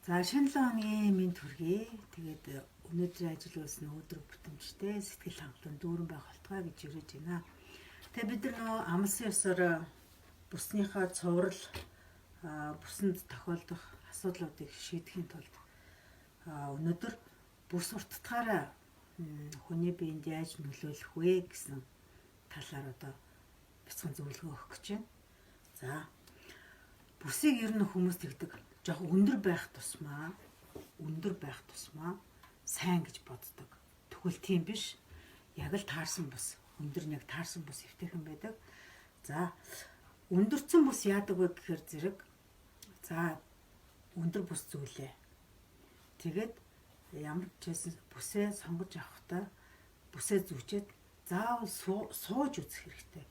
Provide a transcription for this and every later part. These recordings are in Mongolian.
За шинэ 7 хоногийн минь төргий. Тэгээд өнөөдрийн ажил үйлс нь өдөр бүтэмжтэй сэтгэл хангалуун дүүрэн байх болтугай гэж юрэж байна. Тэгээд бид нар амлсан ёсоор бүсныхаа цуврал бүсэнд тохиолдох асуудлуудыг шийдэхийн тулд өнөөдөр бүс уртдахаараа хүний биед яаж нөлөөлөх вэ гэсэн талаар одоо бяцхан зөвлөгөө өгөх гэж байна. За бүсийг ер нь хүмүүс тэгдэг жоох өндөр байх тусмаа сайн гэж боддог. Тэгвэл тийм биш. Яг л таарсан бус. Өндөр нь яг таарсан бус эвтэйхэн байдаг. За өндөрцөн бус яадаг вэ гэхээр зэрэг за өндөр бус зүйлээ. Тэгээд ямар ч байсан бүсээ сонгож авахдаа бүсээ зүчээд заавал сууж үзэх хэрэгтэй.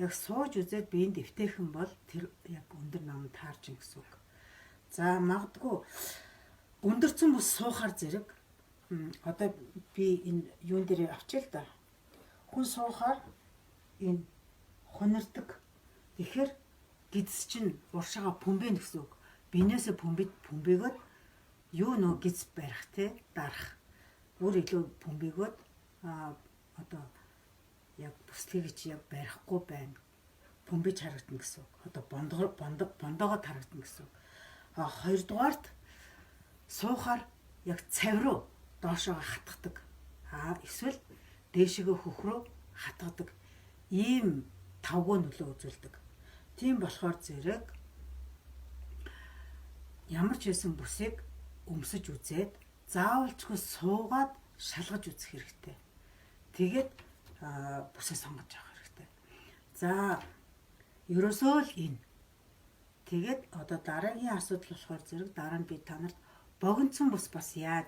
Яг сууж үзээд биеинд эвтэйхэн бол тэр яг өндөр нам таарч ин гэсэн үг. За магадгүй өндөрцөн бус суухаар зэрэг одоо би энэ юун дээр авчил да. Хүн суухаар энэ хунирдаг. Тэгэхээр гидс чинь уршаага пүмбэн гэсэн үг. Бинээсээ пүмбэгөөд юу нөө гидс барих те дарах. Өөр илүү пүмбэгөөд одоо яг бүслэгийг чи яг барихгүй байна. Пүмбэж харагдана гэсэн үг. Одоо бондоогоо харагдана гэсэн үг. Хоёрдугаарт суухаар яг цав руу доошоо хатгадаг. Эсвэл дээшэгээ хөх рүү хатгадаг. Ийм тавгүй нөлөө үзүүлдэг. Тийм болохоор зэрэг ямар ч байсан бүсийг өмсөж үзээд заавалчгүй суугаад шалгаж үзэх хэрэгтэй. Тэгээд бүсээ сонгож авах хэрэгтэй. За ерөөсөө л энэ. Тэгээд одоо дараагийн асуудал болохоор зэрэг дараа нь би та нарт богинцсон бус бас яаж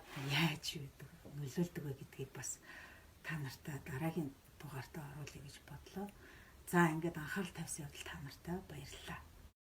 байдаг нөлөөлдөг вэ гэдгийг бас та нартай дараагийн дугаартаа оруулъя гэж бодлоо. За ингээд анхаарал тавьсан явдал та нартай баярлалаа.